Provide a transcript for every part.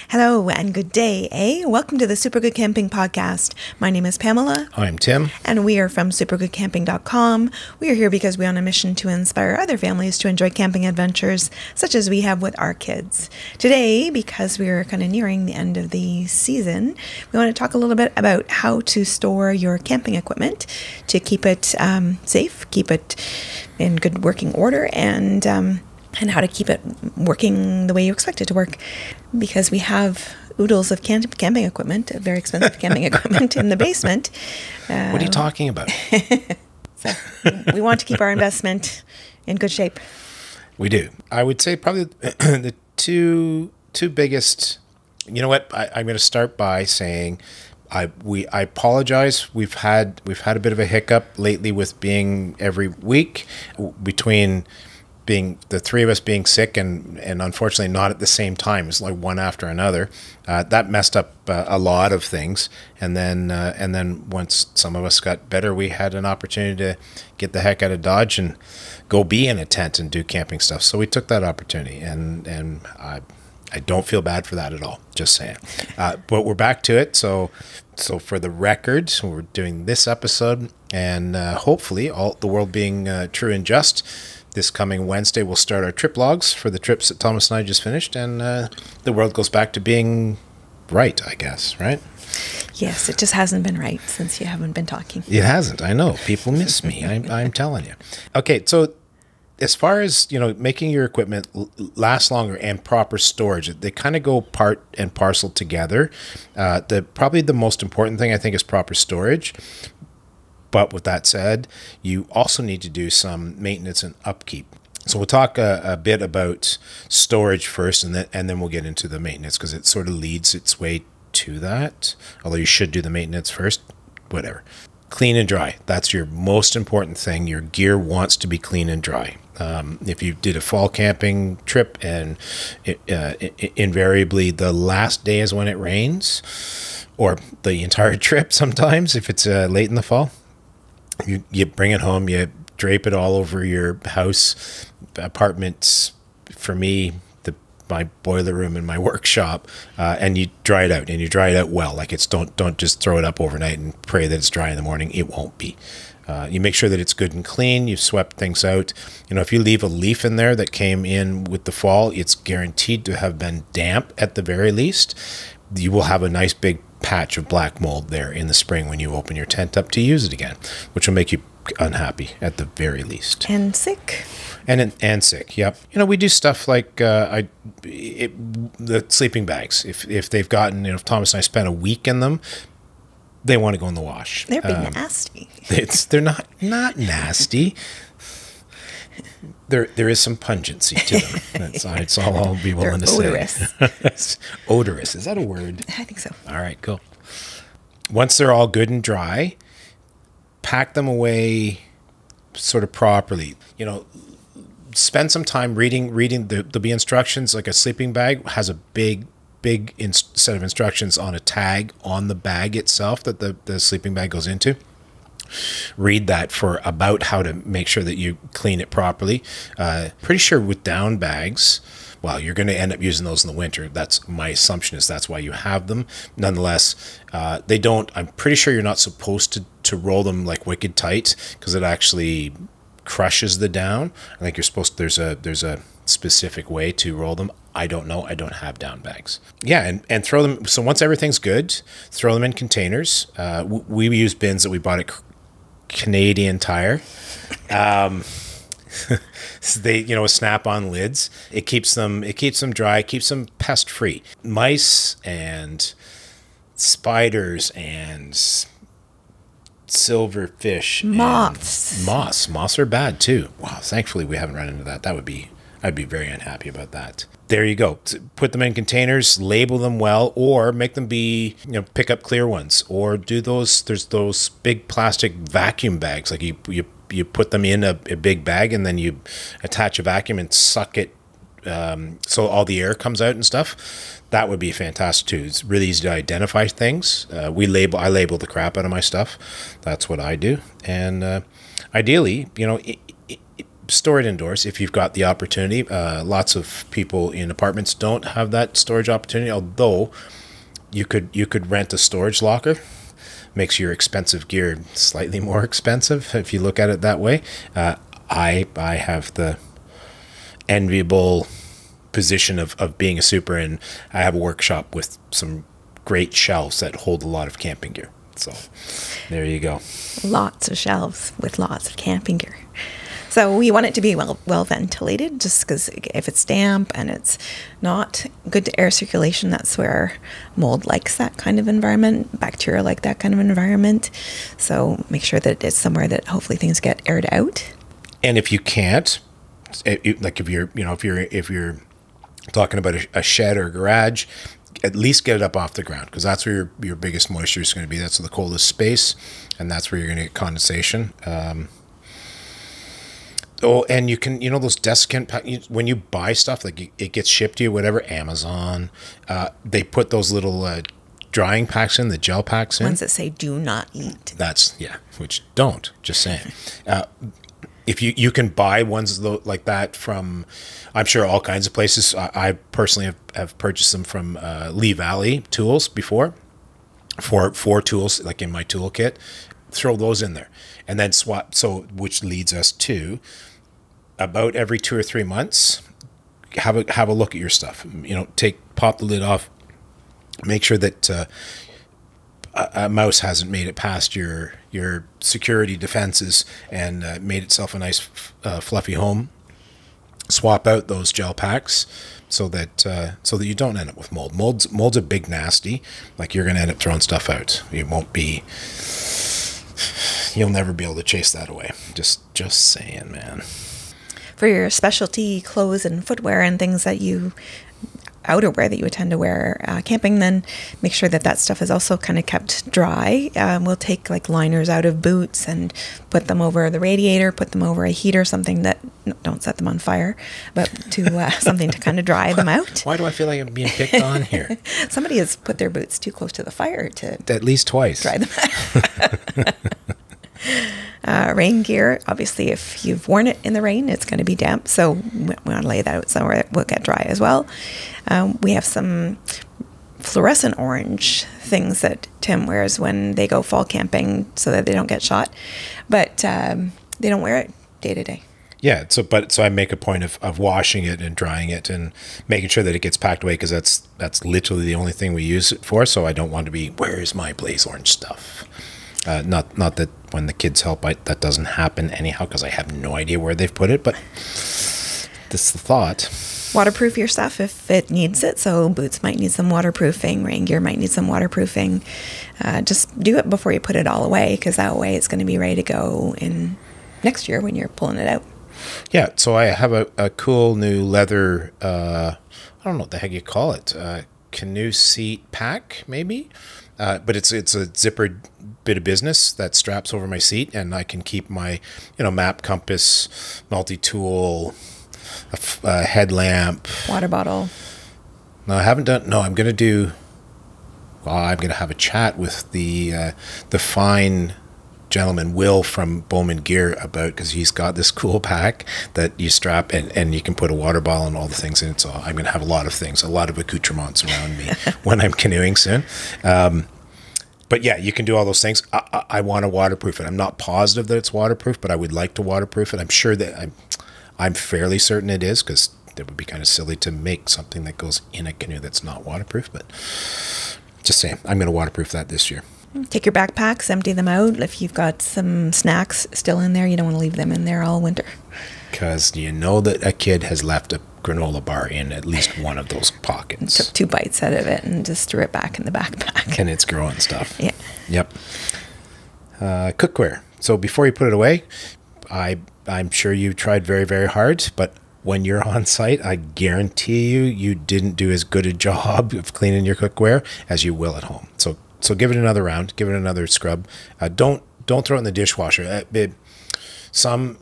Hello and good day, Welcome to the Super Good Camping Podcast. My name is Pamela. I'm Tim. And we are from supergoodcamping.com. We are here because we're on a mission to inspire other families to enjoy camping adventures such as we have with our kids. Today, because we're kind of nearing the end of the season, we want to talk a little bit about how to store your camping equipment to keep it safe, keep it in good working order, and how to keep it working the way you expect it to work. Because we have oodles of camping equipment, very expensive camping equipment in the basement. What are you talking about? So we want to keep our investment in good shape. We do. I would say probably the two biggest. You know what? I'm going to start by saying I apologize. We've had a bit of a hiccup lately with being every week between being the three of us being sick and unfortunately not at the same time. It's like one after another. That messed up a lot of things. And then once some of us got better, we had an opportunity to get the heck out of Dodge and go be in a tent and do camping stuff. So we took that opportunity, and I don't feel bad for that at all. Just saying. But we're back to it. So for the record, we're doing this episode, and hopefully all the world being true and just, this coming Wednesday, we'll start our trip logs for the trips that Thomas and I just finished, and the world goes back to being right, I guess, right? Yes, it just hasn't been right since you haven't been talking. It hasn't. I know. People miss me. I'm telling you. Okay, so as far as, making your equipment last longer and proper storage, they kind of go part and parcel together. Probably the most important thing, I think, is proper storage. But with that said, you also need to do some maintenance and upkeep. So we'll talk a bit about storage first, and then we'll get into the maintenance, because it sort of leads its way to that. Although you should do the maintenance first, whatever. Clean and dry. That's your most important thing. Your gear wants to be clean and dry. If you did a fall camping trip and invariably the last day is when it rains, or the entire trip sometimes if it's late in the fall, you bring it home, you drape it all over your house, apartments, for me, my boiler room and my workshop, and you dry it out, and you dry it out well. Like, don't just throw it up overnight and pray that it's dry in the morning. It won't be. You make sure that it's good and clean. You've swept things out. If you leave a leaf in there that came in with the fall, it's guaranteed to have been damp at the very least. You will have a nice big patch of black mold there in the spring when you open your tent up to use it again, which will make you unhappy at the very least. And sick. And sick, yep. We do stuff like the sleeping bags. If they've gotten, if Thomas and I spent a week in them, they want to go in the wash. They're being nasty. They're not nasty. There is some pungency to them. That's all I'll be willing to say. Odorous. Is that a word? I think so. All right, cool. Once they're all good and dry, pack them away sort of properly. Spend some time reading. There'll be instructions. Like a sleeping bag has a big set of instructions on a tag on the bag itself that the sleeping bag goes into. Read that for about how to make sure that you clean it properly. Pretty sure with down bags, well, you're going to end up using those in the winter. That's my assumption, is that's why you have them. Nonetheless, they don't. I'm pretty sure you're not supposed to roll them like wicked tight, because it actually crushes the down. I think you're supposed to, there's a specific way to roll them. I don't know. I don't have down bags. Yeah, and throw them. So once everything's good, throw them in containers. We use bins that we bought at Canadian Tire. So they, snap-on lids. It keeps them dry, keeps them pest-free. Mice and spiders and silverfish, moths are bad too. Wow, thankfully we haven't run into that. I'd be very unhappy about that. There you go. Put them in containers, label them well, or make them be, pick up clear ones, or do those. There's those big plastic vacuum bags. Like you put them in a big bag, and then you attach a vacuum and suck it, so all the air comes out and stuff. That would be fantastic too. It's really easy to identify things. I label the crap out of my stuff. That's what I do. And ideally, store it indoors if you've got the opportunity. Lots of people in apartments don't have that storage opportunity, although you could rent a storage locker. Makes your expensive gear slightly more expensive if you look at it that way. I have the enviable position of being a super, and I have a workshop with some great shelves that hold a lot of camping gear. So there you go. Lots of shelves with lots of camping gear. So we want it to be well ventilated, just because if it's damp and it's not good to air circulation, that's where mold likes that kind of environment, bacteria like that kind of environment. So make sure that it's somewhere that hopefully things get aired out. And if you can't, like if you're talking about a shed or a garage, at least get it up off the ground, because that's where your biggest moisture is going to be. That's the coldest space, and that's where you're going to get condensation. And you can, those desiccant, when you buy stuff, like it gets shipped to you, whatever, Amazon, they put those little drying packs in, the gel packs in. Ones that say do not eat. Which don't, just saying. If you can buy ones like that from, I'm sure, all kinds of places. I personally have purchased them from Lee Valley Tools before, for tools, like in my toolkit. Throw those in there and then swap. So, which leads us to about every 2 or 3 months, have a look at your stuff. Pop the lid off, make sure that a mouse hasn't made it past your security defenses and made itself a nice fluffy home. Swap out those gel packs so that you don't end up with mold. Mold's a big nasty. Like, you're going to end up throwing stuff out. You'll never be able to chase that away. Just saying, man. For your specialty clothes and footwear and things that outerwear that you tend to wear camping, then make sure that stuff is also kind of kept dry. We'll take like liners out of boots and put them over the radiator, put them over a heater, something that, don't set them on fire, but to something to kind of dry them out. Why do I feel like I'm being picked on here? Somebody has put their boots too close to the fire to at least twice dry them out. Rain gear, obviously, if you've worn it in the rain, it's going to be damp, so we want to lay that out somewhere that will get dry as well. We have some fluorescent orange things that Tim wears when they go fall camping so that they don't get shot, but they don't wear it day to day. Yeah, so I make a point of washing it and drying it and making sure that it gets packed away, because that's literally the only thing we use it for. So I don't want to be, where's my Blaze Orange stuff? Not that when the kids help, that doesn't happen anyhow, because I have no idea where they've put it, but that's the thought. Waterproof your stuff if it needs it. So boots might need some waterproofing, rain gear might need some waterproofing. Just do it before you put it all away, because that way it's going to be ready to go in next year when you're pulling it out. Yeah, so I have a cool new leather, I don't know what the heck you call it, canoe seat pack, maybe? But it's a zippered bit of business that straps over my seat, and I can keep my, map, compass, multi-tool, a headlamp, water bottle. No, I haven't done. No, I'm going to have a chat with the fine gentleman Will from Bowman Gear about, because he's got this cool pack that you strap and you can put a water bottle and all the things in it. So I'm going to have a lot of things, a lot of accoutrements around me when I'm canoeing soon. But yeah, you can do all those things. I want to waterproof it. I'm not positive that it's waterproof, but I would like to waterproof it. I'm sure that I'm fairly certain it is, because it would be kind of silly to make something that goes in a canoe that's not waterproof. But just saying, I'm going to waterproof that this year. Take your backpacks, empty them out. If you've got some snacks still in there, you don't want to leave them in there all winter. Because you know that a kid has left a granola bar in at least one of those pockets. Took 2 bites out of it and just threw it back in the backpack. And it's growing stuff. Yeah. Yep. Cookware. So before you put it away, I'm sure you tried very, very hard, but when you're on site, I guarantee you didn't do as good a job of cleaning your cookware as you will at home. So give it another round, give it another scrub. Don't throw it in the dishwasher.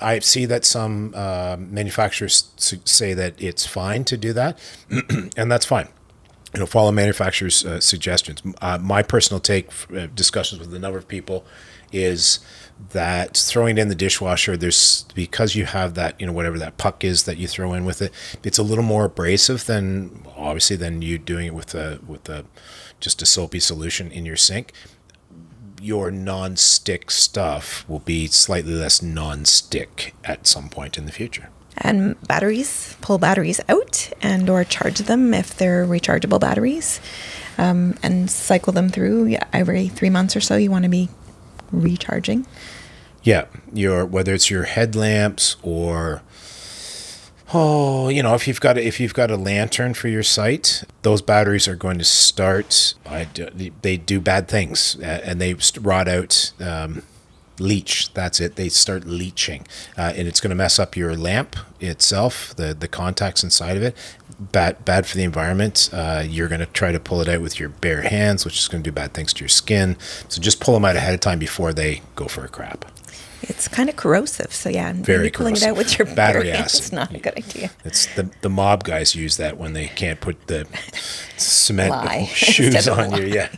I see that some manufacturers say that it's fine to do that, and that's fine. follow manufacturer's suggestions. My personal take, discussions with a number of people, is that throwing it in the dishwasher, because you have that, whatever that puck is that you throw in with it, it's a little more abrasive than you doing it with just a soapy solution in your sink. Your non-stick stuff will be slightly less non-stick at some point in the future. And batteries, pull batteries out and or charge them if they're rechargeable batteries, and cycle them through. Yeah, every 3 months or so you want to be recharging. Yeah, whether it's your headlamps or if you've got a lantern for your site, those batteries are going to start. They do bad things, and they rot out. Leach, that's it. They start leaching, and it's going to mess up your lamp itself, the contacts inside of it. Bad for the environment. You're going to try to pull it out with your bare hands, which is going to do bad things to your skin. So just pull them out ahead of time before they go for a crap. It's kind of corrosive, so yeah, very pulling corrosive. it out with your battery bare hands acid. is not a good idea. It's the mob guys use that when they can't put the cement Lye shoes instead of on lye. you. Yeah.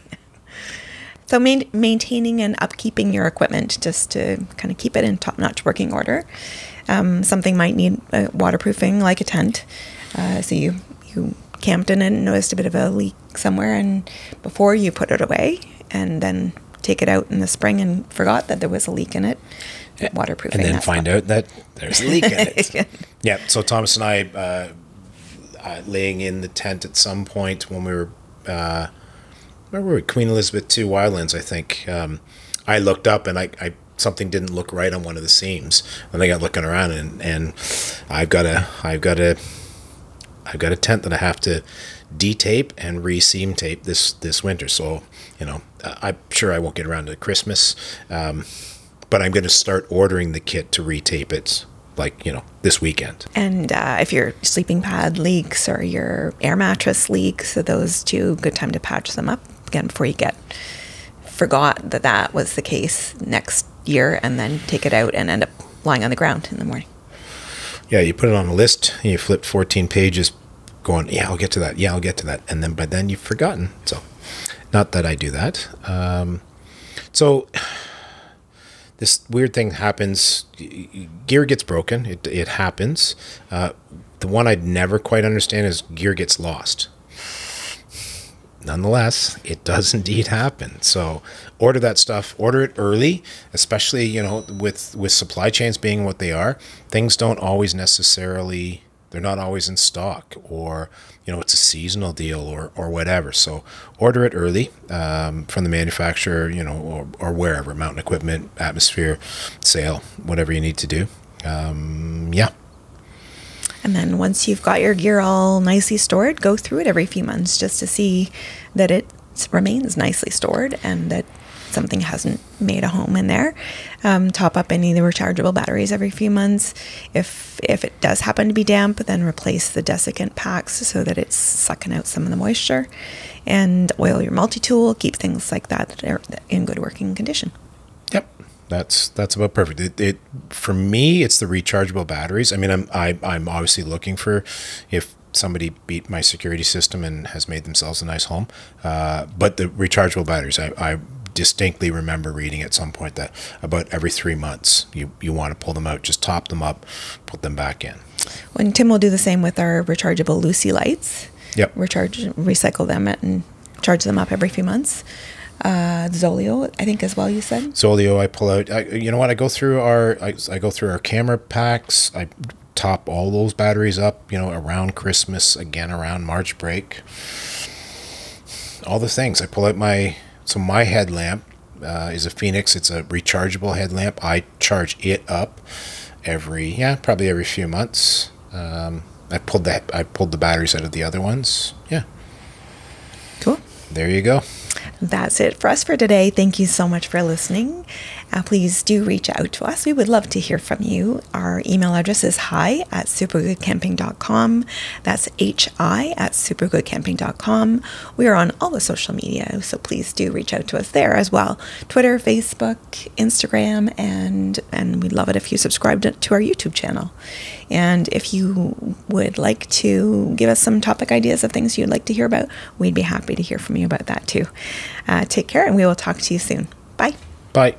So maintaining and upkeeping your equipment just to kind of keep it in top-notch working order. Something might need waterproofing, like a tent. So you camped in it and noticed a bit of a leak somewhere, and before you put it away, and then take it out in the spring and forgot that there was a leak in it. Waterproofing. And then find out that there's a leak in it. Yeah. So Thomas and I, laying in the tent at some point when we were, where were we? Queen Elizabeth II Wildlands, I think. I looked up and I something didn't look right on one of the seams, and I got looking around, and I've got a tent that I have to de-tape and re-seam tape this winter. So I'm sure I won't get around to Christmas, but I'm going to start ordering the kit to re-tape it, this weekend. And if your sleeping pad leaks or your air mattress leaks, so those two, good time to patch them up again before you forgot that was the case next year, and then take it out and end up lying on the ground in the morning. Yeah, you put it on a list, and you flip 14 pages going, yeah, I'll get to that. Yeah, I'll get to that. And then by then you've forgotten. So not that I do that. So this weird thing happens. Gear gets broken. It happens. The one I'd never quite understand is gear gets lost. Nonetheless, it does indeed happen. So order that stuff. Order it early, especially, with supply chains being what they are. Things don't always necessarily, they're not always in stock, or, it's a seasonal deal or whatever. So order it early from the manufacturer, or wherever, Mountain Equipment, Atmosphere, Sale, whatever you need to do. Yeah. And then once you've got your gear all nicely stored, go through it every few months just to see that it remains nicely stored and that something hasn't made a home in there. Top up any of the rechargeable batteries every few months. If it does happen to be damp, then replace the desiccant packs so that it's sucking out some of the moisture. And oil your multi-tool. Keep things like that are in good working condition. Yep. That's about perfect. It for me, it's the rechargeable batteries. I mean, I'm obviously looking for if somebody beat my security system and has made themselves a nice home. But the rechargeable batteries, I distinctly remember reading at some point that about every 3 months you want to pull them out, just top them up, put them back in. When Tim will do the same with our rechargeable Lucy lights. Yep. Recycle them and charge them up every few months. Zoleo, I think, as well, you said. Zoleo, I pull out. You know what? I go through our camera packs. I top all those batteries up. Around Christmas, again around March break. All the things. I pull out my headlamp is a Phoenix. It's a rechargeable headlamp. I charge it up probably every few months. I pulled the batteries out of the other ones. Yeah. Cool. There you go. That's it for us for today. Thank you so much for listening. Please do reach out to us. We would love to hear from you. Our email address is hi@supergoodcamping.com. That's hi@supergoodcamping.com. We are on all the social media, so please do reach out to us there as well. Twitter, Facebook, Instagram, and we'd love it if you subscribe to our YouTube channel. And if you would like to give us some topic ideas of things you'd like to hear about, we'd be happy to hear from you about that too. Take care, and we will talk to you soon. Bye. Bye.